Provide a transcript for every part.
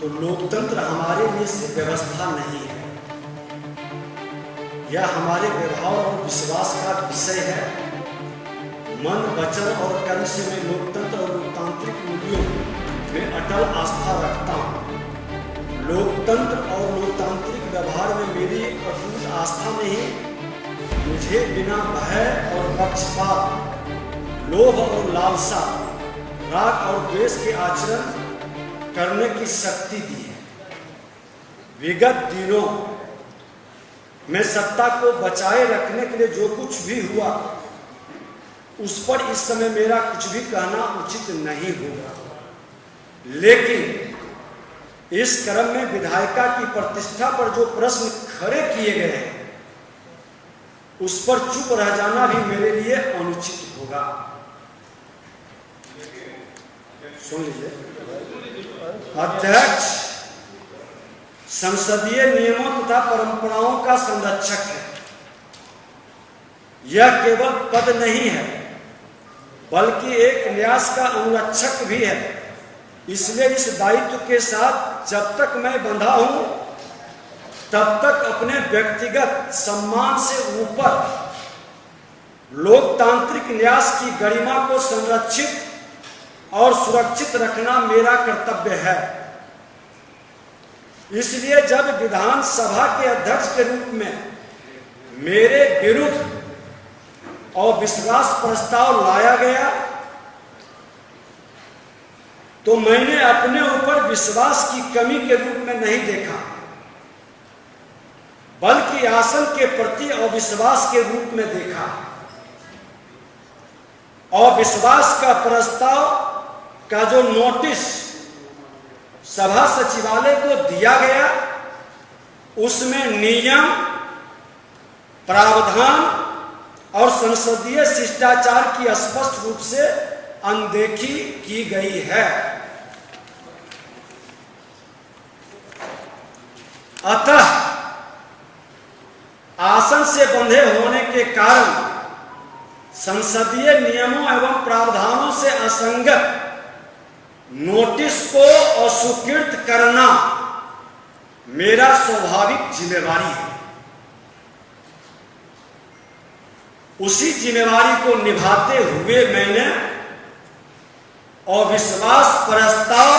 तो लोकतंत्र हमारे लिए सिर्फ व्यवस्था नहीं है, यह हमारे व्यवहार और विश्वास का विषय है। मन, वचन और कर्म से मैं लोकतंत्र और लोकतांत्रिक मूल्यों में अटल आस्था रखता हूँ। लोकतंत्र और लोकतांत्रिक व्यवहार में मेरी अटूट आस्था नहीं, मुझे बिना भय और पक्षपात, लोभ और लालसा, राग और द्वेष के आचरण करने की शक्ति दी है। विगत दिनों में सत्ता को बचाए रखने के लिए जो कुछ भी हुआ, उस पर इस समय मेरा कुछ भी कहना उचित नहीं होगा, लेकिन इस क्रम में विधायिका की प्रतिष्ठा पर जो प्रश्न खड़े किए गए हैं, उस पर चुप रह जाना भी मेरे लिए अनुचित होगा। सुन लीजिए। अध्यक्ष संसदीय नियमों तथा परंपराओं का संरक्षक है। यह केवल पद नहीं है, बल्कि एक न्यास का अनुरक्षक भी है। इसलिए इस दायित्व के साथ जब तक मैं बंधा हूं, तब तक अपने व्यक्तिगत सम्मान से ऊपर लोकतांत्रिक न्यास की गरिमा को संरक्षित और सुरक्षित रखना मेरा कर्तव्य है। इसलिए जब विधानसभा के अध्यक्ष के रूप में मेरे विरुद्ध अविश्वास प्रस्ताव लाया गया, तो मैंने अपने ऊपर विश्वास की कमी के रूप में नहीं देखा, बल्कि आसन के प्रति अविश्वास के रूप में देखा। अविश्वास का प्रस्ताव का जो नोटिस सभा सचिवालय को दिया गया, उसमें नियम, प्रावधान और संसदीय शिष्टाचार की स्पष्ट रूप से अनदेखी की गई है। अतः आसन से बंधे होने के कारण संसदीय नियमों एवं प्रावधानों से असंगत नोटिस को अस्वीकृत करना मेरा स्वाभाविक जिम्मेवारी है। उसी जिम्मेवारी को निभाते हुए मैंने अविश्वास प्रस्ताव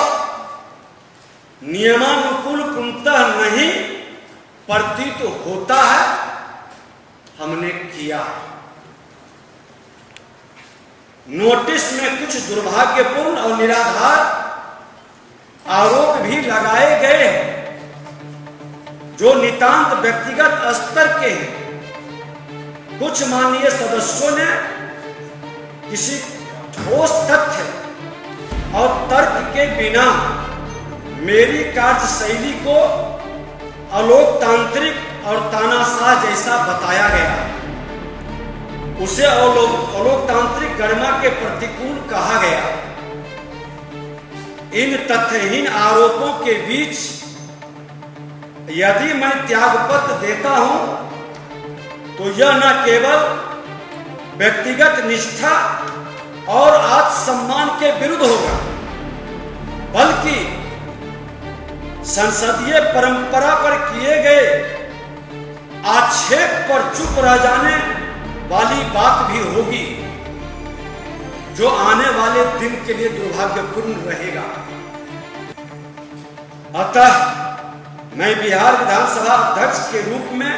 नियमानुकूल पूर्णतः नहीं प्रतीत होता है, हमने किया। नोटिस में कुछ दुर्भाग्यपूर्ण और निराधार आरोप भी लगाए गए हैं, जो नितांत व्यक्तिगत स्तर के हैं। कुछ माननीय सदस्यों ने किसी ठोस तथ्य और तर्क के बिना मेरी कार्यशैली को अलोकतांत्रिक और तानाशाह जैसा बताया गया, उसे अलोकतांत्रिक गरिमा के प्रतिकूल कहा गया। इन तथ्यहीन आरोपों के बीच यदि मैं त्यागपत्र देता हूं, तो यह न केवल व्यक्तिगत निष्ठा और आत्मसम्मान के विरुद्ध होगा, बल्कि संसदीय परंपरा पर किए गए आक्षेप पर चुप रह जाने वाली बात भी होगी, जो आने वाले दिन के लिए दुर्भाग्यपूर्ण रहेगा। अतः मैं बिहार विधानसभा अध्यक्ष के रूप में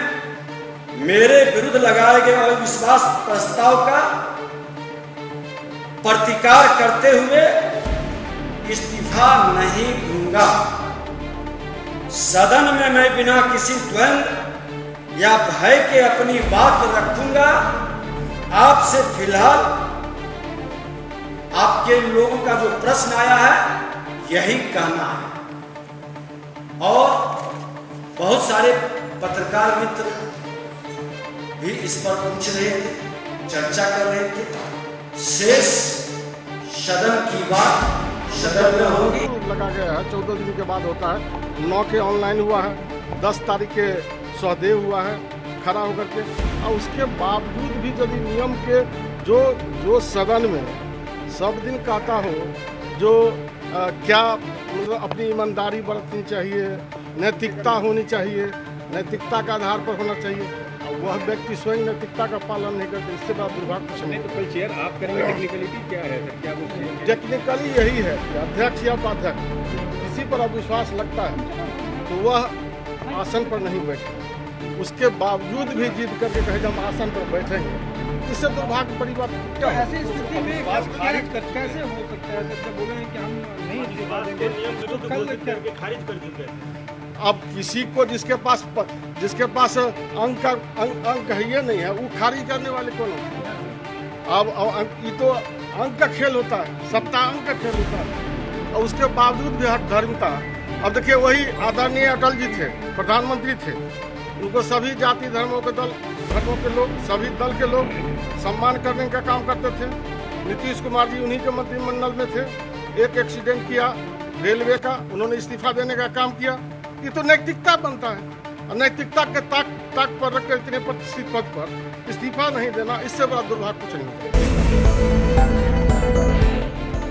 मेरे विरुद्ध लगाए गए अविश्वास प्रस्ताव का प्रतिकार करते हुए इस्तीफा नहीं दूंगा। सदन में मैं बिना किसी द्वंद्व या भय के अपनी बात रखूंगा। आपसे फिलहाल आपके लोगों का जो प्रश्न आया है, यही कहना है। और बहुत सारे पत्रकार मित्र भी इस पर पूछ रहे थे, चर्चा कर रहे थे। शेष सदन की बात सदन में होगी। लगा गया है, 14 दिन के बाद होता है। 9 के ऑनलाइन हुआ है, 10 तारीख के स्वदेव हुआ है खड़ा होकर के। और उसके बावजूद भी यदि नियम के जो सदन में सब दिन कहता हूँ, जो क्या मतलब अपनी ईमानदारी बरतनी चाहिए, नैतिकता होनी चाहिए, नैतिकता के आधार पर होना चाहिए। और वह व्यक्ति स्वयं नैतिकता का पालन नहीं करते, इससे बड़ा दुर्भाग्य कुछ नहीं। तो कल चेयर आप करेंगे, टेक्निकलिटी क्या है सर, क्या वो चेयर? टेक्निकली यही है कि अध्यक्ष या उपाध्यक्ष किसी पर अविश्वास लगता है तो वह आसन पर नहीं बैठे, उसके बावजूद भी जिद करके कहे जब हम आसन पर बैठेंगे, इससे दुर्भाग्य परिवार तो ऐसी स्थिति में विश्वास खारिज कर चुके कैसे हो सकता है? सर जब बोले हैं कि हम नहीं जिता देंगे तो कल खारिज कर चुके हैं। अब किसी को जिसके पास अंक है ये नहीं है, वो खारिज करने वाले कौन होते हैं? अब ये तो अंक का खेल होता है, सत्ता अंक का खेल होता है, और उसके बावजूद भी हर धर्मता। अब देखिए वही आदरणीय अटल जी थे, प्रधानमंत्री थे, उनको सभी जाति धर्मों के लोग, सभी दल के लोग सम्मान करने का काम करते थे। नीतीश कुमार जी उन्हीं के मंत्रिमंडल में थे। एक एक्सीडेंट किया रेलवे का, उन्होंने इस्तीफा देने का काम किया। ये तो नैतिकता बनता है, और नैतिकता के ताक पर रखकर इतने प्रतिष्ठित पद पर इस्तीफा नहीं देना, इससे बड़ा दुर्भाग्य कुछ नहीं है।